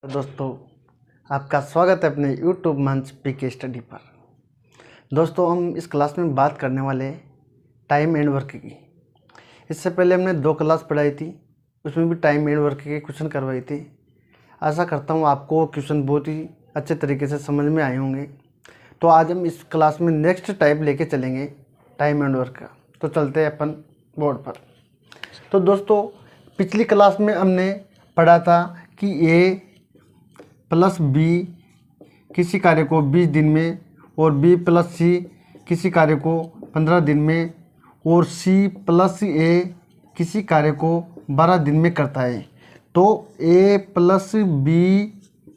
दोस्तों, आपका स्वागत है अपने YouTube मंच पीके स्टडी पर। दोस्तों, हम इस क्लास में बात करने वाले टाइम एंड वर्क की। इससे पहले हमने 2 क्लास पढ़ाई थी, उसमें भी टाइम एंड वर्क के क्वेश्चन करवाई थी। आशा करता हूँ आपको क्वेश्चन बहुत ही अच्छे तरीके से समझ में आए होंगे। तो आज हम इस क्लास में नेक्स्ट टाइप लेके चलेंगे टाइम एंड वर्क का। तो चलते हैं अपन बोर्ड पर। तो दोस्तों, पिछली क्लास में हमने पढ़ा था कि ए प्लस बी किसी कार्य को 20 दिन में और बी प्लस सी किसी कार्य को 15 दिन में और सी प्लस ए किसी कार्य को 12 दिन में करता है। तो ए प्लस बी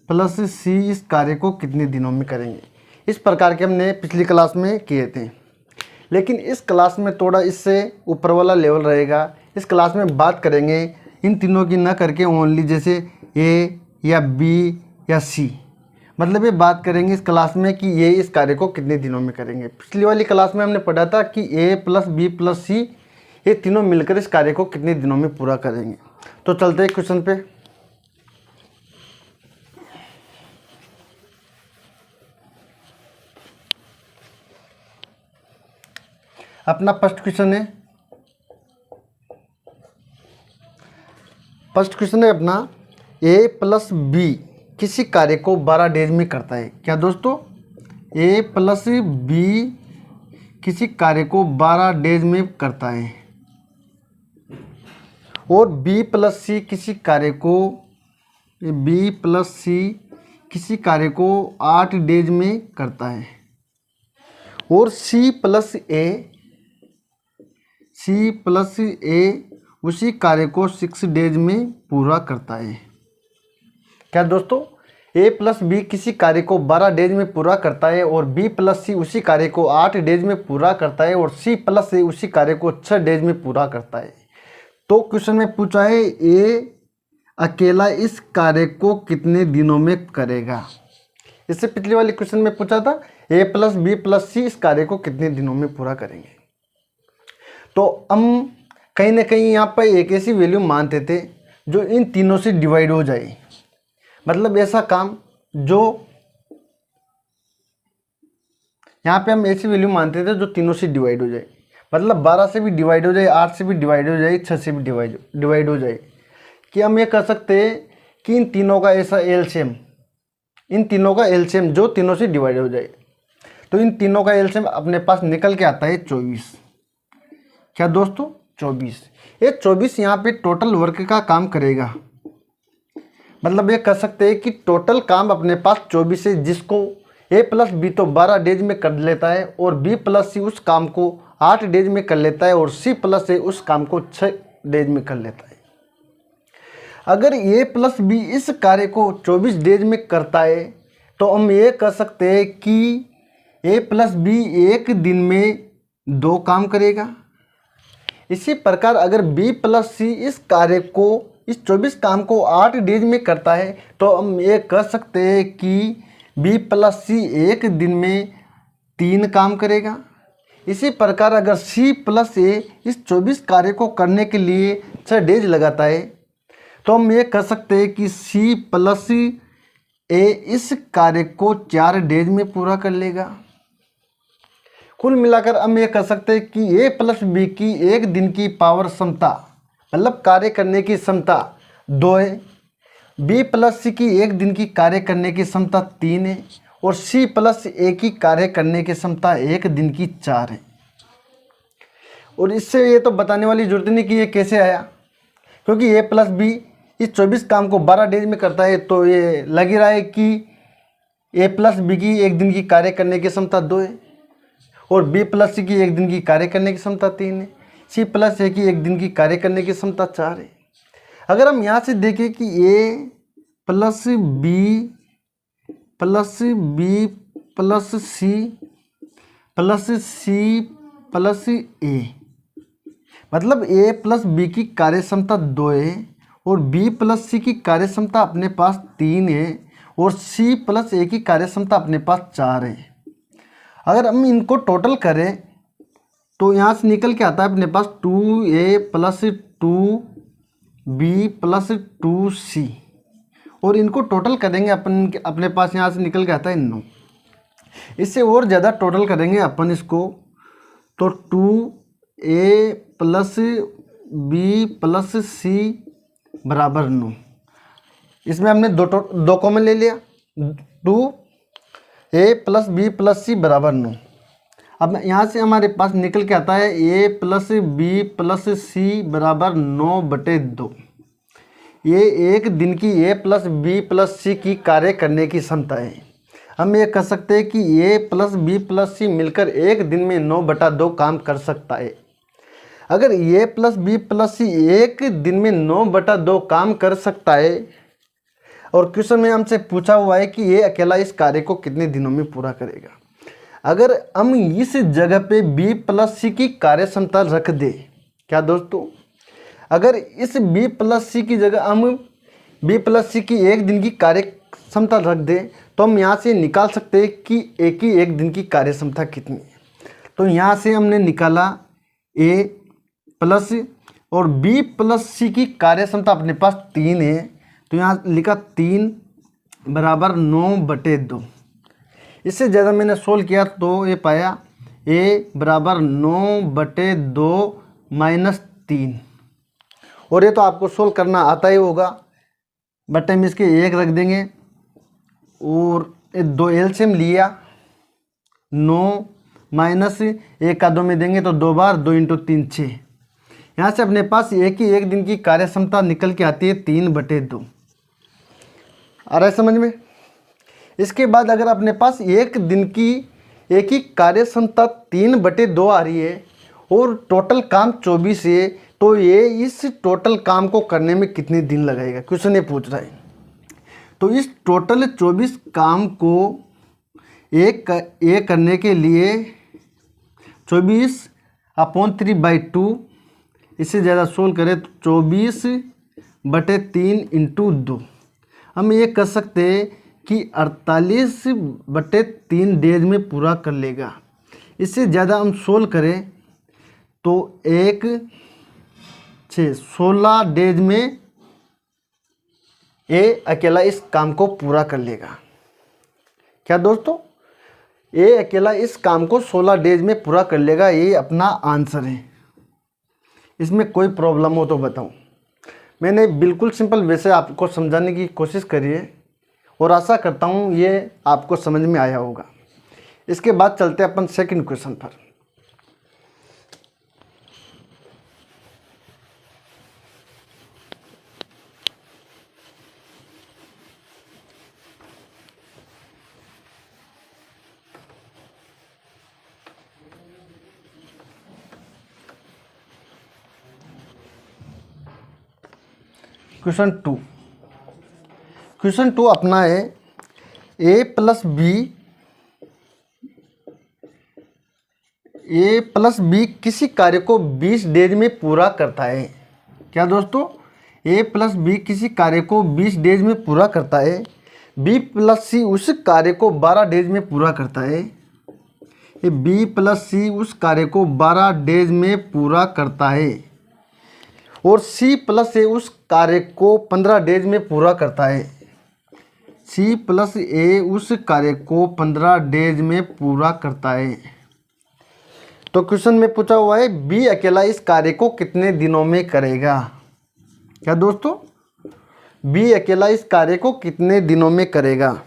प्लस सी इस कार्य को कितने दिनों में करेंगे, इस प्रकार के हमने पिछली क्लास में किए थे। लेकिन इस क्लास में थोड़ा इससे ऊपर वाला लेवल रहेगा। इस क्लास में बात करेंगे इन तीनों की ना करके ओनली जैसे ए या बी या सी, मतलब ये बात करेंगे इस क्लास में कि ये इस कार्य को कितने दिनों में करेंगे। पिछली वाली क्लास में हमने पढ़ा था कि ए प्लस बी प्लस सी ये तीनों मिलकर इस कार्य को कितने दिनों में पूरा करेंगे। तो चलते हैं क्वेश्चन पे। अपना फर्स्ट क्वेश्चन है अपना ए प्लस बी किसी कार्य को 12 डेज में करता है। क्या दोस्तों? ए प्लस बी किसी कार्य को 12 डेज में करता है और बी प्लस सी किसी कार्य को 8 डेज में करता है और सी प्लस ए उसी कार्य को 6 डेज में पूरा करता है। क्या दोस्तों? ए प्लस बी किसी कार्य को 12 डेज में पूरा करता है और बी प्लस सी उसी कार्य को 8 डेज में पूरा करता है और सी प्लस ए उसी कार्य को 6 डेज में पूरा करता है। तो क्वेश्चन में पूछा है ए अकेला इस कार्य को कितने दिनों में करेगा। इससे पिछले वाले क्वेश्चन में पूछा था ए प्लस बी प्लस सी इस कार्य को कितने दिनों में पूरा करेंगे। तो हम कहीं ना कहीं यहाँ पर एक ऐसी वैल्यू मानते थे जो इन तीनों से डिवाइड हो जाए, मतलब ऐसा काम जो यहाँ पे हम ऐसी वैल्यू मानते थे जो तीनों से डिवाइड हो जाए, मतलब 12 से भी डिवाइड हो जाए, 8 से भी डिवाइड हो जाए, 6 से भी डिवाइड हो जाए। कि हम ये कह सकते हैं कि इन तीनों का एलसीएम जो तीनों से डिवाइड हो जाए। तो इन तीनों का एलसीएम अपने पास निकल के आता है 24। क्या दोस्तों? 24। ये 24 यहाँ पे टोटल वर्क का काम करेगा, मतलब ये कह सकते हैं कि टोटल काम अपने पास 24 है, जिसको ए प्लस बी तो 12 डेज में कर लेता है और बी प्लस सी उस काम को 8 डेज में कर लेता है और सी प्लस ए उस काम को 6 डेज में कर लेता है। अगर ए प्लस बी इस कार्य को 24 डेज में करता है तो हम ये कह सकते हैं कि ए प्लस बी एक दिन में 2 काम करेगा। इसी प्रकार अगर बी प्लस सी इस कार्य को इस 24 काम को 8 डेज में करता है तो हम ये कह सकते हैं कि बी प्लस सी एक दिन में 3 काम करेगा। इसी प्रकार अगर सी प्लस ए इस 24 कार्य को करने के लिए 6 डेज लगाता है तो हम ये कह सकते हैं कि सी प्लस ए इस कार्य को 4 डेज में पूरा कर लेगा। कुल मिलाकर हम ये कह सकते हैं कि ए प्लस बी की एक दिन की पावर क्षमता, मतलब कार्य करने की क्षमता 2 है, बी प्लस सी की एक दिन की कार्य करने की क्षमता 3 है और सी प्लस ए की कार्य करने की क्षमता एक दिन की 4 है। और इससे ये तो बताने वाली जरूरत नहीं कि ये कैसे आया, क्योंकि ए प्लस बी इस 24 काम को 12 डेज में करता है, तो ये लग ही रहा है कि ए प्लस बी की एक दिन की कार्य करने की क्षमता 2 है और बी प्लस सी की एक दिन की कार्य करने की क्षमता 3 है, सी प्लस ए की एक दिन की कार्य करने की क्षमता 4 है। अगर हम यहाँ से देखें कि A plus B plus C plus A, मतलब ए प्लस बी की कार्य क्षमता 2 है और बी प्लस सी की कार्य क्षमता अपने पास 3 है और सी प्लस ए की कार्य क्षमता अपने पास 4 है। अगर हम इनको टोटल करें तो यहाँ से निकल के आता है अपने पास 2a plus 2b plus 2c और इनको टोटल करेंगे अपन, अपने पास यहाँ से निकल के आता है 9। इससे और ज़्यादा टोटल करेंगे अपन इसको, तो 2a plus b plus c बराबर 9। इसमें हमने दो कॉमन ले लिया, 2a plus b plus c बराबर 9। अब यहाँ से हमारे पास निकल के आता है a plus b plus c बराबर 9/2। ये एक दिन की a plus b plus c की कार्य करने की क्षमता है। हम ये कह सकते हैं कि a plus b plus c मिलकर एक दिन में 9/2 काम कर सकता है। अगर a plus b plus c एक दिन में 9/2 काम कर सकता है और क्वेश्चन में हमसे पूछा हुआ है कि ये अकेला इस कार्य को कितने दिनों में पूरा करेगा। अगर हम इस जगह पे b प्लस c की कार्य क्षमता रख दे, क्या दोस्तों, अगर इस b प्लस c की जगह हम b प्लस c की एक दिन की कार्य क्षमता रख दे, तो हम यहाँ से निकाल सकते हैं कि a की एक दिन की कार्य क्षमता कितनी है। तो यहाँ से हमने निकाला a प्लस और b प्लस c की कार्य क्षमता अपने पास 3 है, तो यहाँ लिखा 3 बराबर 9/2। इससे ज़्यादा मैंने सोल्व किया तो ये पाया a बराबर 9/2 माइनस 3। और ये तो आपको सोल्व करना आता ही होगा, बटे में इसके 1 रख देंगे और 2 एलसीएम लिया, 9 माइनस 1 का 2 में देंगे तो 2 बार 2 × 3 6। यहाँ से अपने पास एक दिन की कार्य क्षमता निकल के आती है 3/2। आ रहा है समझ में। इसके बाद अगर अपने पास एक दिन की एक ही कार्य क्षमता 3/2 आ रही है और टोटल काम 24 है, तो ये इस टोटल काम को करने में कितने दिन लगेगा, क्वेश्चन ये पूछ रहा है। तो इस टोटल 24 काम को एक करने के लिए 24/3/2, इससे ज़्यादा सोल्व करें तो 24/3 × 2। हम ये कर सकते हैं कि 48/3 डेज में पूरा कर लेगा। इससे ज़्यादा हम सोल्व करें तो 16 डेज में ये अकेला इस काम को पूरा कर लेगा। क्या दोस्तों, ये अकेला इस काम को 16 डेज में पूरा कर लेगा। ये अपना आंसर है। इसमें कोई प्रॉब्लम हो तो बताऊं। मैंने बिल्कुल सिंपल वे से आपको समझाने की कोशिश करी है और आशा करता हूँ ये आपको समझ में आया होगा। इसके बाद चलते हैं अपन सेकंड क्वेश्चन पर। क्वेश्चन 2 अपना है a प्लस बी किसी कार्य को 20 डेज में पूरा करता है। क्या दोस्तों, a प्लस बी किसी कार्य को 20 डेज में पूरा करता है। b प्लस सी उस कार्य को 12 डेज में पूरा करता है। ये b प्लस सी उस कार्य को 12 डेज में पूरा करता है और c प्लस ए उस कार्य को 15 डेज में पूरा करता है। c प्लस ए उस कार्य को 15 डेज में पूरा करता है। तो क्वेश्चन में पूछा हुआ है b अकेला इस कार्य को कितने दिनों में करेगा। क्या दोस्तों, b अकेला इस कार्य को कितने दिनों में करेगा।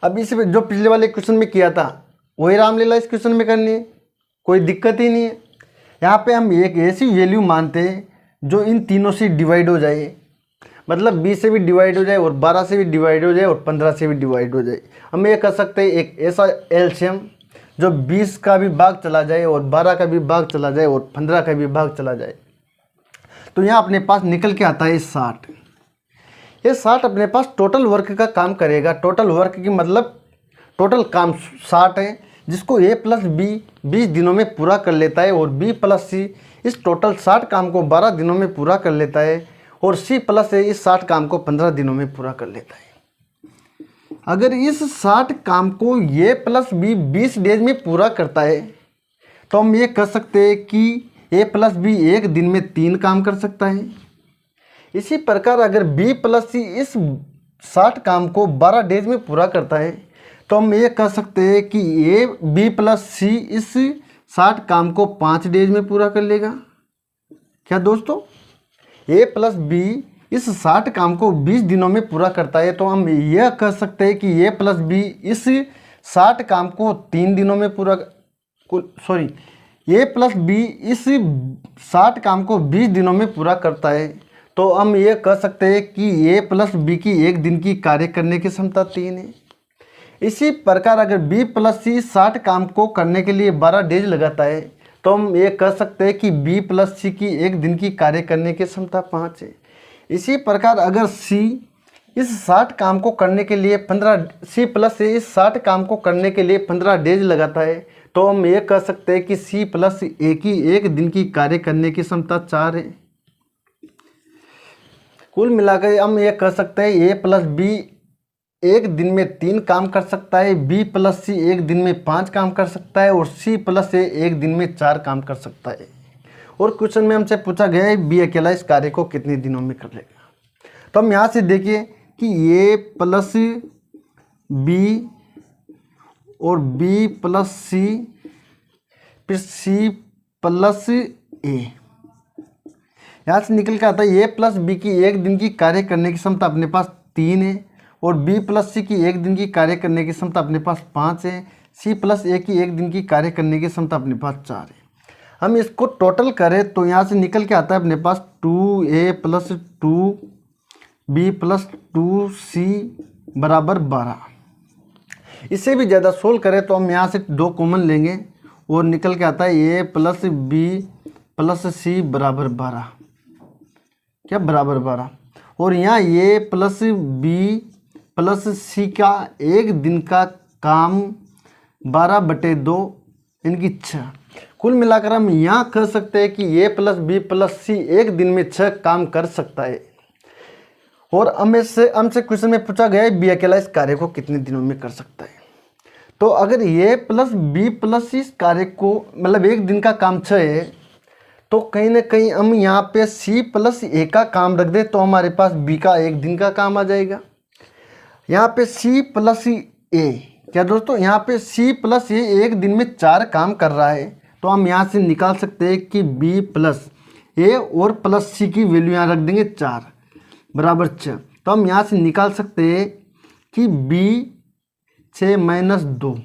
अब इस जो पिछले वाले क्वेश्चन में किया था वही रामलीला इस क्वेश्चन में करनी है, कोई दिक्कत ही नहीं है। यहाँ पे हम एक ऐसी वैल्यू मानते हैं जो इन तीनों से डिवाइड हो जाए, मतलब 20 से भी डिवाइड हो जाए और 12 से भी डिवाइड हो जाए और 15 से भी डिवाइड हो जाए। हम ये कर सकते हैं एक ऐसा एलसीएम जो 20 का भी भाग चला जाए और 12 का भी भाग चला जाए और 15 का भी भाग चला जाए। तो यहाँ अपने पास निकल के आता है 60। ये 60 अपने पास टोटल वर्क का काम करेगा। टोटल वर्क की मतलब टोटल काम 60 है, जिसको a प्लस बी 20 दिनों में पूरा कर लेता है और b प्लस सी इस टोटल 60 काम को 12 दिनों में पूरा कर लेता है और c प्लस ए इस 60 काम को 15 दिनों में पूरा कर लेता है। अगर इस 60 काम को a प्लस बी 20 डेज में पूरा करता है तो हम ये कह सकते हैं कि a प्लस बी एक दिन में 3 काम कर सकता है। इसी प्रकार अगर बी प्लस सी इस 60 काम को 12 डेज में पूरा करता है तो हम ये कह सकते हैं कि ए बी प्लस सी इस 60 काम को 5 डेज में पूरा कर लेगा। क्या दोस्तों, ए प्लस बी इस 60 काम को 20 दिनों में पूरा करता है तो हम यह कह सकते हैं कि ए प्लस बी इस 60 काम को 3 दिनों में पूरा ए प्लस बी इस 60 काम को 20 दिनों में पूरा करता है तो हम ये कह सकते हैं कि ए प्लस बी की 1 दिन की कार्य करने की क्षमता 3 है। इसी प्रकार अगर बी प्लस सी 60 काम को करने के लिए 12 डेज लगाता है तो हम ये कह सकते हैं कि बी प्लस सी की 1 दिन की कार्य करने की क्षमता 5 है। इसी प्रकार अगर सी इस 60 काम को करने के लिए 15 सी प्लस ए इस 60 काम को करने के लिए 15 डेज लगाता है तो हम ये कह सकते हैं कि सी प्लस ए की 1 दिन की कार्य करने की क्षमता 4 है। कुल मिलाकर हम ये कह सकते हैं ए प्लस बी 1 दिन में 3 काम कर सकता है, बी प्लस सी 1 दिन में 5 काम कर सकता है और सी प्लस ए 1 दिन में 4 काम कर सकता है। और क्वेश्चन में हमसे पूछा गया है बी अकेला इस कार्य को कितने दिनों में कर लेगा। तो हम यहाँ से देखिए कि ए प्लस बी और बी प्लस सी फिर सी प्लस ए, यहाँ से निकल के आता है ए प्लस बी की 1 दिन की कार्य करने की क्षमता अपने पास 3 है और बी प्लस सी की 1 दिन की कार्य करने की क्षमता अपने पास 5 है, सी प्लस ए की 1 दिन की कार्य करने की क्षमता अपने पास 4 है। हम इसको टोटल करें तो यहाँ से निकल के आता है अपने पास 2a plus 2b plus 2c बराबर 12। इससे भी ज़्यादा सोल्व करें तो हम यहाँ से 2 कॉमन लेंगे और निकल के आता है a plus b plus c बराबर 12। क्या बराबर 12। और यहाँ a plus b plus c का 1 दिन का काम 12/2 इनकी 6। कुल मिलाकर हम यहाँ कह सकते हैं कि a प्लस बी प्लस सी 1 दिन में 6 काम कर सकता है। और हमसे क्वेश्चन में पूछा गया है बी अकेला इस कार्य को कितने दिनों में कर सकता है। तो अगर a प्लस बी प्लस सी इस कार्य को मतलब 1 दिन का काम 6 है तो कहीं ना कहीं हम यहाँ पे c प्लस ए का काम रख दें तो हमारे पास b का 1 दिन का काम आ जाएगा। यहाँ पे c प्लस ए, क्या दोस्तों, यहाँ पे c प्लस ए 1 दिन में 4 काम कर रहा है तो हम यहाँ से निकाल सकते हैं कि b प्लस ए और प्लस सी की वैल्यू यहाँ रख देंगे 4 बराबर 6। तो हम यहाँ से निकाल सकते हैं कि b 6 माइनस 2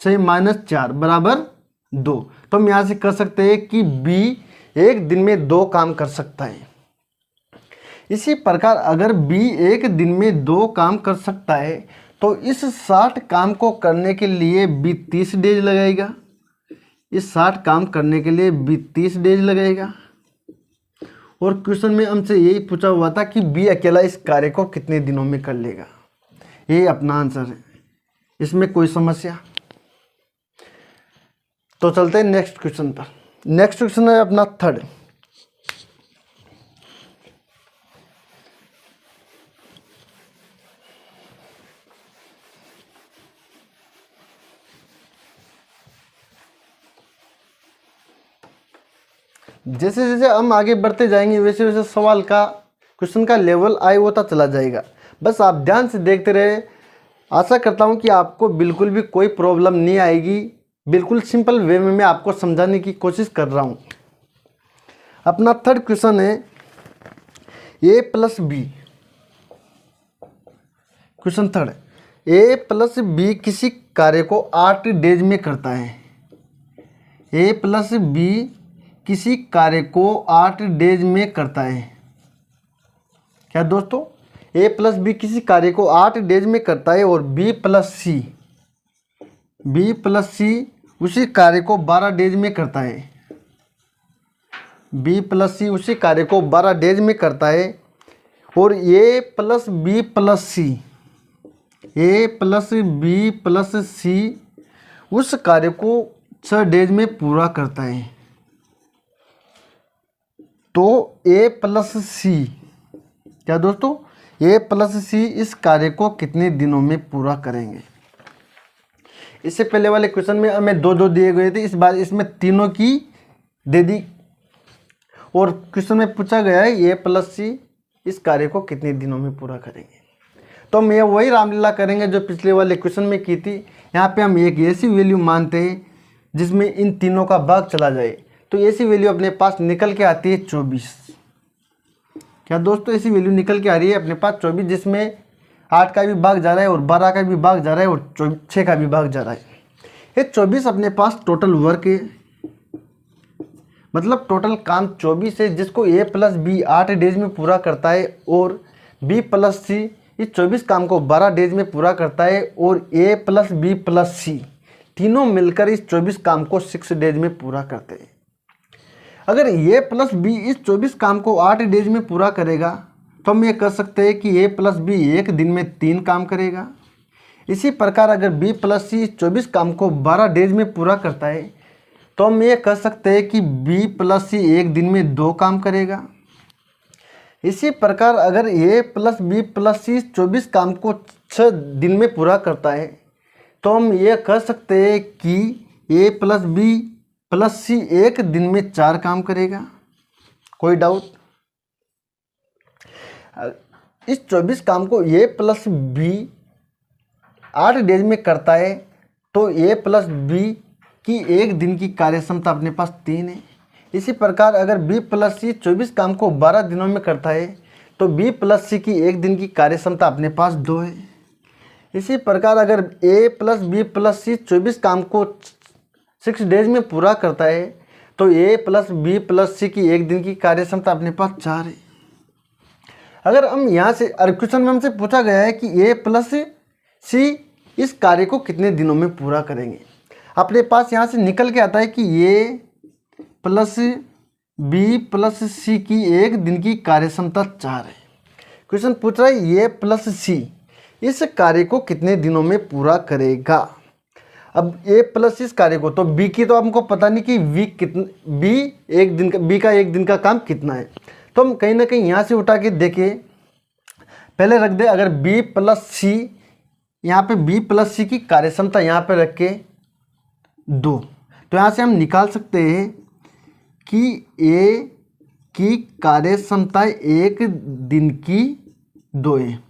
6 माइनस 4 बराबर 2। तो हम यहाँ से कर सकते हैं कि b 1 दिन में 2 काम कर सकता है। इसी प्रकार अगर b 1 दिन में 2 काम कर सकता है तो इस 60 काम को करने के लिए b 30 डेज लगाएगा। इस 60 काम करने के लिए b 30 डेज लगेगा। और क्वेश्चन में हमसे यही पूछा हुआ था कि b अकेला इस कार्य को कितने दिनों में कर लेगा। ये अपना आंसर है, इसमें कोई समस्या। तो चलते हैं नेक्स्ट क्वेश्चन पर। नेक्स्ट क्वेश्चन है अपना 3rd। जैसे जैसे हम आगे बढ़ते जाएंगे वैसे वैसे सवाल का क्वेश्चन का लेवल हाई होता चला जाएगा। बस आप ध्यान से देखते रहे। आशा करता हूँ कि आपको बिल्कुल भी कोई प्रॉब्लम नहीं आएगी। बिल्कुल सिंपल वे में मैं आपको समझाने की कोशिश कर रहा हूँ। अपना 3rd क्वेश्चन है a plus b. Question 3rd, a plus b किसी कार्य को 8 डेज में करता है। a प्लस बी किसी कार्य को 8 डेज में करता है। क्या दोस्तों, a प्लस बी किसी कार्य को 8 डेज में करता है और b प्लस सी उसी कार्य को 12 डेज में करता है। b प्लस सी उसी कार्य को 12 डेज में करता है और a प्लस बी प्लस सी उस कार्य को 6 डेज में पूरा करता है। तो a प्लस सी, क्या दोस्तों, a प्लस सी इस कार्य को कितने दिनों में पूरा करेंगे। इससे पहले वाले क्वेश्चन में हमें 2 दिए गए थे, इस बार इसमें तीनों की दे दी। और क्वेश्चन में पूछा गया है a प्लस सी इस कार्य को कितने दिनों में पूरा करेंगे। तो हम ये वही रामलीला करेंगे जो पिछले वाले क्वेश्चन में की थी। यहाँ पे हम एक ऐसी वैल्यू मानते हैं जिसमें इन तीनों का भाग चला जाए, तो ऐसी वैल्यू अपने पास निकल के आती है 24। क्या दोस्तों, ऐसी वैल्यू निकल के आ रही है अपने पास 24, जिसमें 8 का भी भाग जा रहा है और 12 का भी भाग जा रहा है और 6 का भी भाग जा रहा है। ये 24 अपने पास टोटल वर्क है, मतलब टोटल काम 24 है, जिसको a प्लस बी 8 डेज में पूरा करता है और b प्लस सी इस 24 काम को 12 डेज में पूरा करता है और a प्लस बी प्लस सी तीनों मिलकर इस 24 काम को 6 डेज में पूरा करते हैं। अगर a प्लस बी इस 24 काम को 8 डेज में पूरा करेगा तो हम ये कह सकते हैं कि a प्लस बी एक दिन में 3 काम करेगा। इसी प्रकार अगर b प्लस सी इस 24 काम को 12 डेज में पूरा करता है तो हम ये कह सकते हैं कि b प्लस सी एक दिन में 2 काम करेगा। इसी प्रकार अगर a प्लस बी प्लस सी 24 काम को 6 दिन में पूरा करता है तो हम ये कह सकते हैं कि a प्लस बी प्लस सी एक दिन में 4 काम करेगा। कोई डाउट? इस 24 काम को a प्लस बी 8 डेज में करता है तो a प्लस बी की एक दिन की कार्य क्षमता अपने पास 3 है। इसी प्रकार अगर b प्लस सी 24 काम को 12 दिनों में करता है तो b प्लस सी की एक दिन की कार्य क्षमता अपने पास 2 है। इसी प्रकार अगर a प्लस बी प्लस सी 24 काम को 6 डेज में पूरा करता है तो a प्लस बी प्लस सी की एक दिन की कार्य क्षमता अपने पास 4 है। अगर हम यहाँ से क्वेश्चन में हमसे पूछा गया है कि a प्लस सी इस कार्य को कितने दिनों में पूरा करेंगे, अपने पास यहाँ से निकल के आता है कि a प्लस बी प्लस सी की एक दिन की कार्य क्षमता 4 है। क्वेश्चन पूछ रहा है a प्लस सी इस कार्य को कितने दिनों में पूरा करेगा। अब a प्लस इस कार्य को, तो b की तो हमको पता नहीं कि b का एक दिन का काम कितना है, तो हम कहीं ना कहीं यहाँ से उठा के देखें, पहले रख दे अगर b प्लस सी, यहाँ पे b प्लस सी की कार्य क्षमता यहाँ पे रख के 2, तो यहाँ से हम निकाल सकते हैं कि a की कार्य क्षमता एक दिन की 2 है।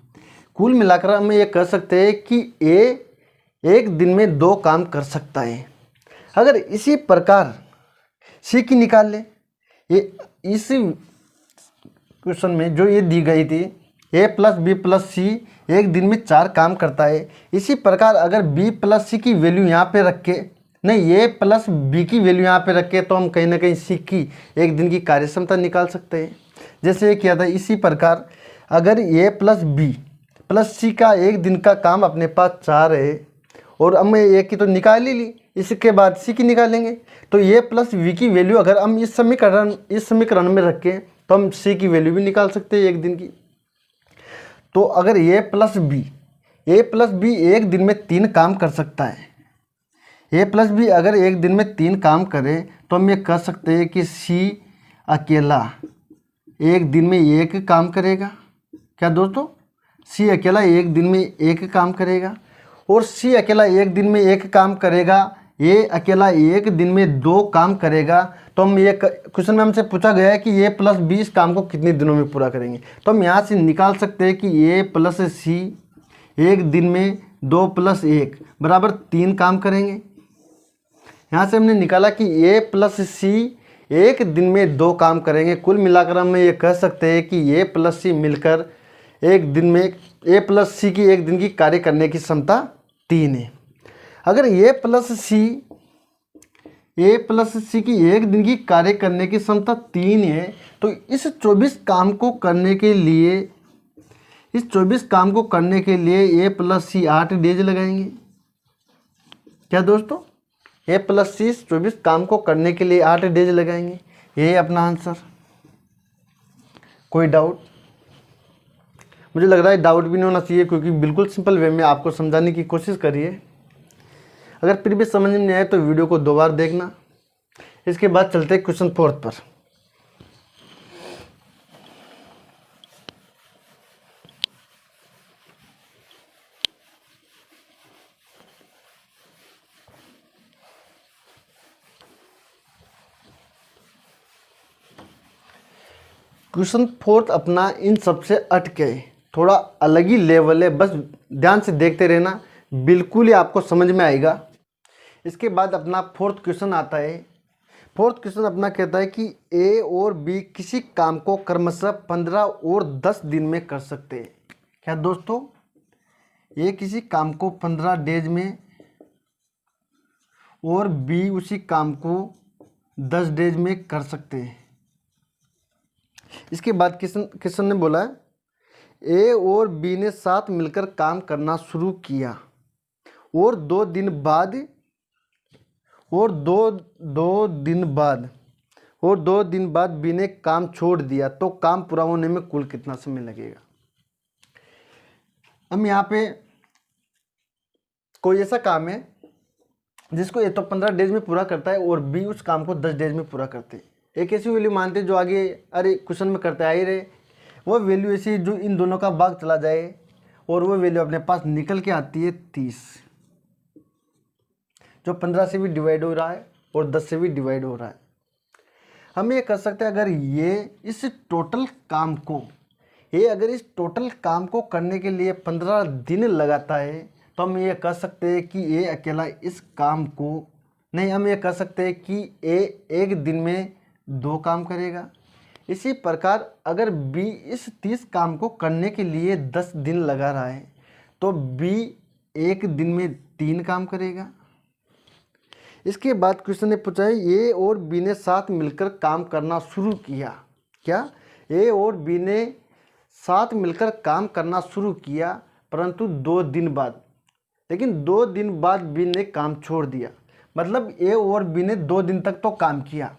कुल मिलाकर हम ये कह सकते हैं कि a एक दिन में 2 काम कर सकता है। अगर इसी प्रकार c की निकाल ले, ये इस क्वेश्चन में जो ये दी गई थी a प्लस बी प्लस सी एक दिन में 4 काम करता है। इसी प्रकार अगर b प्लस सी की वैल्यू यहाँ पे रख के, नहीं a प्लस बी की वैल्यू यहाँ पे रख के, तो हम कहीं ना कहीं c की एक दिन की कार्य क्षमता निकाल सकते हैं, जैसे ये किया था। इसी प्रकार अगर a प्लस बी प्लस सी का एक दिन का काम अपने पास 4 है और हम a की तो निकाल ही ली, इसके बाद c की निकालेंगे, तो a प्लस v की वैल्यू अगर हम इस समीकरण में रख के तो हम c की वैल्यू भी निकाल सकते हैं एक दिन की। तो अगर a प्लस बी एक दिन में 3 काम कर सकता है, a प्लस बी अगर एक दिन में 3 काम करे तो हम ये कह सकते हैं कि c अकेला एक दिन में 1 काम करेगा। क्या दोस्तों, c अकेला एक दिन में 1 काम करेगा और c अकेला एक दिन में 1 काम करेगा, a अकेला एक दिन में 2 काम करेगा। तो हम ये क्वेश्चन में हमसे पूछा गया है कि a प्लस बी इस काम को कितने दिनों में पूरा करेंगे, तो हम यहाँ से निकाल सकते हैं कि a प्लस सी एक दिन में 2 प्लस 1 बराबर 3 काम करेंगे। यहाँ से हमने निकाला कि a प्लस सी एक दिन में 2 काम करेंगे। कुल मिलाकर हम ये कह सकते हैं कि a प्लस सी मिलकर एक दिन में a प्लस सी की एक दिन की कार्य करने की क्षमता 3 है। अगर a प्लस सी की एक दिन की कार्य करने की क्षमता 3 है तो इस 24 काम को करने के लिए a प्लस सी 8 डेज लगाएंगे। क्या दोस्तों, a प्लस सी 24 काम को करने के लिए 8 डेज लगाएंगे, ये अपना आंसर। कोई डाउट? मुझे लग रहा है डाउट भी नहीं होना चाहिए, क्योंकि बिल्कुल सिंपल वे में आपको समझाने की कोशिश करिए। अगर फिर भी समझ में नहीं आए तो वीडियो को 2 बार देखना। इसके बाद चलते हैं क्वेश्चन 4 पर। क्वेश्चन फोर्थ अपना इन सबसे अटके, थोड़ा अलग ही लेवल है, बस ध्यान से देखते रहना, बिल्कुल ही आपको समझ में आएगा। इसके बाद अपना फोर्थ क्वेश्चन आता है। फोर्थ क्वेश्चन अपना कहता है कि ए और बी किसी काम को क्रमशः 15 और 10 दिन में कर सकते हैं। क्या दोस्तों, ए किसी काम को 15 डेज में और बी उसी काम को 10 डेज में कर सकते हैं। इसके बाद किशन ने बोला ए और बी ने साथ मिलकर काम करना शुरू किया और दो दिन बाद बी ने काम छोड़ दिया, तो काम पूरा होने में कुल कितना समय लगेगा। हम यहाँ पे कोई ऐसा काम है जिसको ए तो 15 डेज में पूरा करता है और बी उस काम को 10 डेज में पूरा करते हैं। एक ऐसी वैल्यू मानते हैं जो आगे अरे क्वेश्चन में करते आ ही रहे, वो वैल्यू ऐसी जो इन दोनों का भाग चला जाए और वो वैल्यू अपने पास निकल के आती है 30, जो 15 से भी डिवाइड हो रहा है और 10 से भी डिवाइड हो रहा है। हम ये कर सकते हैं, अगर इस टोटल काम को करने के लिए 15 दिन लगाता है, तो हम ये कह सकते हैं कि ए अकेला इस काम को नहीं, हम ये कह सकते हैं कि ए एक दिन में 2 काम करेगा। इसी प्रकार अगर बी इस 30 काम को करने के लिए 10 दिन लगा रहा है, तो बी एक दिन में 3 काम करेगा। इसके बाद क्वेश्चन ने पूछा है ए और बी ने साथ मिलकर काम करना शुरू किया। क्या, ए और बी ने साथ मिलकर काम करना शुरू किया, परंतु 2 दिन बाद, लेकिन 2 दिन बाद बी ने काम छोड़ दिया। मतलब ए और बी ने 2 दिन तक तो काम किया।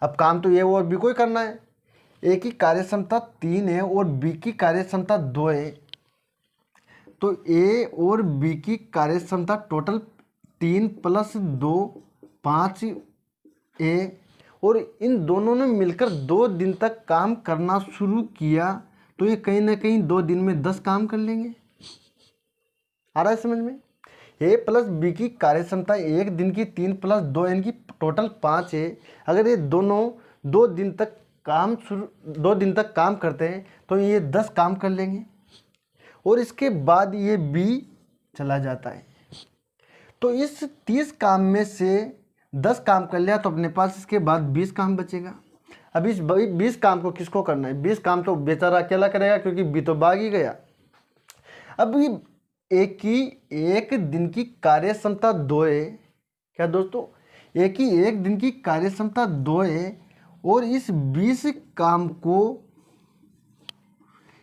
अब काम तो ए और बी को ही करना है। ए की कार्यक्षमता 3 है और बी की कार्यक्षमता 2 है, तो ए और बी की कार्यक्षमता टोटल 3 + 2 5 ए, और इन दोनों ने मिलकर 2 दिन तक काम करना शुरू किया, तो ये कहीं ना कहीं 2 दिन में 10 काम कर लेंगे। आ रहा है समझ में। ए + बी की कार्यक्षमता एक दिन की 3 + 2 इनकी टोटल 5 है। अगर ये दोनों 2 दिन तक काम करते हैं, तो ये 10 काम कर लेंगे और इसके बाद ये बी चला जाता है। तो इस 30 काम में से 10 काम कर लिया, तो अपने पास इसके बाद 20 काम बचेगा। अब इस 20 काम को किसको करना है? 20 काम तो बेचारा अकेला करेगा, क्योंकि बी तो भाग ही गया। अब एक दिन की कार्यक्षमता 2 है। क्या दोस्तों, एक दिन की कार्यक्षमता 2 है और इस 20 काम को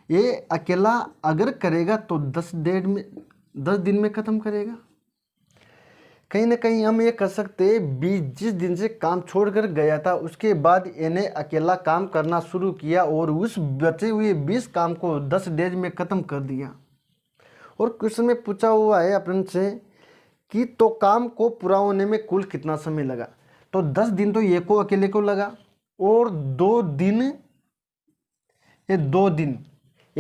ये अकेला अगर करेगा तो 10 दिन में ख़त्म करेगा। कहीं ना कहीं हम ये कर सकते हैं, बी जिस दिन से काम छोड़कर गया था उसके बाद ए ने अकेला काम करना शुरू किया और उस बचे हुए 20 काम को 10 डेज में ख़त्म कर दिया। और क्वेश्चन में पूछा हुआ है अपन से कि तो काम को पूरा होने में कुल कितना समय लगा। तो 10 दिन तो ये को अकेले को लगा और 2 दिन ए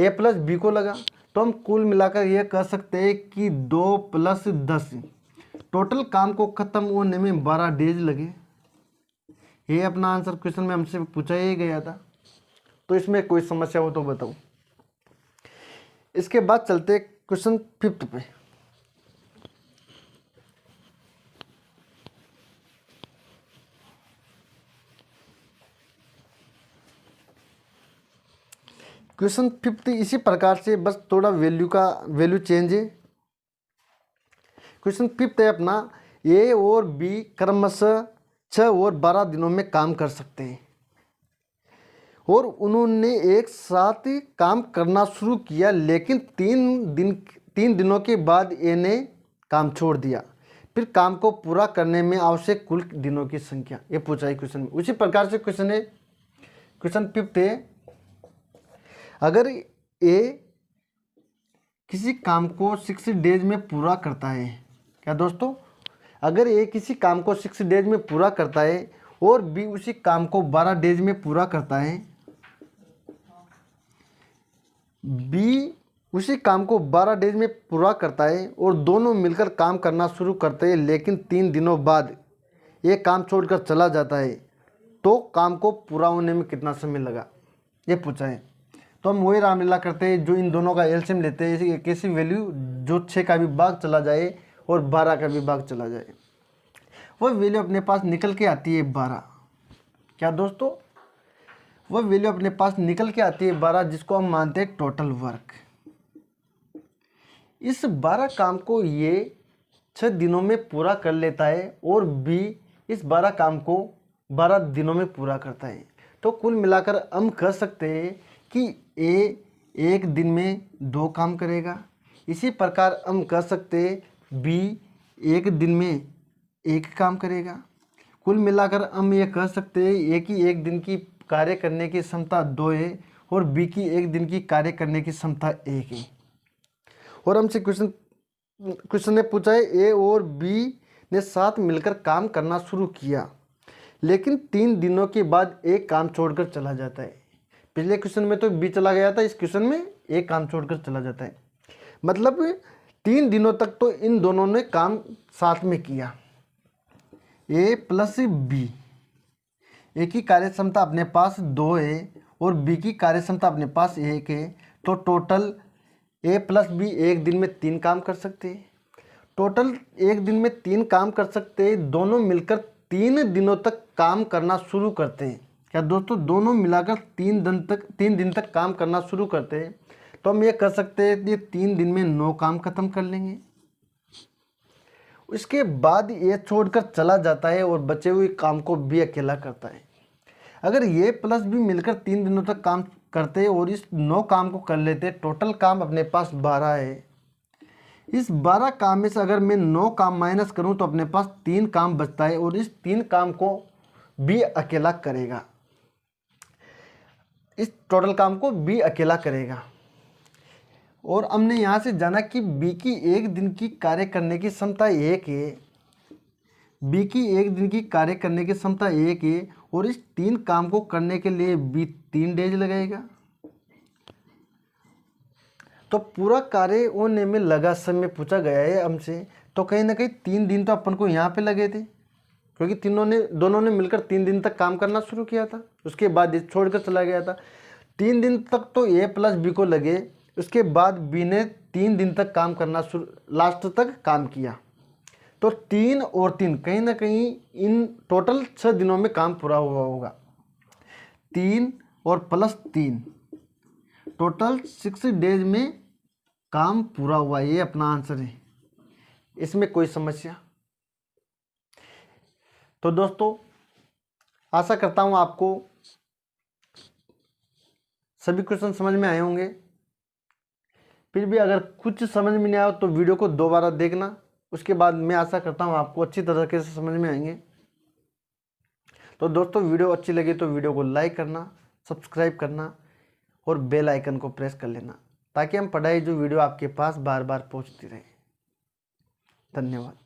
+ बी को लगा। तो हम कुल मिलाकर ये कह सकते हैं कि 2 + 10 टोटल काम को ख़त्म होने में 12 डेज लगे। ये अपना आंसर क्वेश्चन में हमसे पूछा ही गया था। तो इसमें कोई समस्या हो तो बताओ। इसके बाद चलते क्वेश्चन 5th पे। क्वेश्चन 5th इसी प्रकार से, बस थोड़ा वैल्यू चेंज है। क्वेश्चन 5th है अपना, ए और बी क्रमशः 6 और 12 दिनों में काम कर सकते हैं और उन्होंने एक साथ काम करना शुरू किया, लेकिन 3 दिनों के बाद ए ने काम छोड़ दिया। फिर काम को पूरा करने में आवश्यक कुल दिनों की संख्या, ये पूछा है क्वेश्चन में। उसी प्रकार से क्वेश्चन 5th है, अगर ए किसी काम को 6 डेज में पूरा करता है। क्या दोस्तों, अगर ए किसी काम को 6 डेज में पूरा करता है और बी उसी काम को 12 डेज में पूरा करता है, बी उसी काम को 12 डेज में पूरा करता है और दोनों मिलकर काम करना शुरू करते हैं, लेकिन 3 दिनों बाद ये काम छोड़कर चला जाता है, तो काम को पूरा होने में कितना समय लगा। ये पूछा है। तो हम वही रामलीला करते हैं जो इन दोनों का एलसीएम लेते हैं। एक ऐसी वैल्यू जो 6 का भी भाग चला जाए और 12 का भी भाग चला जाए, वह वैल्यू अपने पास निकल के आती है 12। क्या दोस्तों? वह वैल्यू अपने पास निकल के आती है 12, जिसको हम मानते हैं टोटल वर्क। इस 12 काम को ये 6 दिनों में पूरा कर लेता है और बी इस 12 काम को 12 दिनों में पूरा करता है। तो कुल मिलाकर हम कह सकते हैं कि ए एक दिन में 2 काम करेगा। इसी प्रकार हम कह सकते हैं बी एक दिन में 1 काम करेगा। कुल मिलाकर हम ये कह सकते हैं ए की एक दिन की कार्य करने की क्षमता 2 है और बी की एक दिन की कार्य करने की क्षमता 1 है। और हमसे क्वेश्चन ने पूछा है ए और बी ने साथ मिलकर काम करना शुरू किया, लेकिन 3 दिनों के बाद एक काम छोड़कर चला जाता है। पिछले क्वेश्चन में तो बी चला गया था, इस क्वेश्चन में एक काम छोड़कर चला जाता है। मतलब 3 दिनों तक तो इन दोनों ने काम साथ में किया। ए प्लस बी, ए की कार्य क्षमता अपने पास 2 है और बी की कार्य क्षमता अपने पास 1 है। तो टोटल ए प्लस बी एक दिन में 3 काम कर सकते हैं। टोटल एक दिन में 3 काम कर सकते हैं। दोनों मिलकर 3 दिनों तक काम करना शुरू करते हैं। क्या दोस्तों? दोनों मिलाकर 3 दिन तक काम करना शुरू करते हैं। तो हम ये कर सकते हैं कि 3 दिन में 9 काम खत्म कर लेंगे। इसके बाद ये छोड़कर चला जाता है और बचे हुए काम को बी अकेला करता है। अगर ये प्लस बी मिलकर 3 दिनों तक काम करते हैं और इस 9 काम को कर लेते हैं, टोटल काम अपने पास 12 है। इस 12 काम में से अगर मैं 9 काम माइनस करूं तो अपने पास 3 काम बचता है और इस 3 काम को बी अकेला करेगा। इस टोटल काम को बी अकेला करेगा। और हमने यहाँ से जाना कि बी की एक दिन की कार्य करने की क्षमता 1 है। बी की एक दिन की कार्य करने की क्षमता 1 है और इस 3 काम को करने के लिए बी 3 डेज लगाएगा। तो पूरा कार्य होने में लगा समय पूछा गया है हमसे, तो कहीं ना कहीं 3 दिन तो अपन को यहाँ पे लगे थे, क्योंकि दोनों ने मिलकर 3 दिन तक काम करना शुरू किया था। उसके बाद ये छोड़कर चला गया था। 3 दिन तक तो ए प्लस बी को लगे, उसके बाद बी ने 3 दिन तक काम करना लास्ट तक काम किया। तो 3 और 3 कहीं ना कहीं इन टोटल 6 दिनों में काम पूरा हुआ होगा। 3 और प्लस 3 टोटल 6 डेज में काम पूरा हुआ। ये अपना आंसर है, इसमें कोई समस्या? तो दोस्तों आशा करता हूँ आपको सभी क्वेश्चन समझ में आए होंगे। फिर भी अगर कुछ समझ में नहीं आया तो वीडियो को दोबारा देखना, उसके बाद मैं आशा करता हूँ आपको अच्छी तरीके से समझ में आएंगे। तो दोस्तों वीडियो अच्छी लगी तो वीडियो को लाइक करना, सब्सक्राइब करना और बेल आइकन को प्रेस कर लेना, ताकि हम पढ़ाई जो वीडियो आपके पास बार बार पहुँचती रहे। धन्यवाद।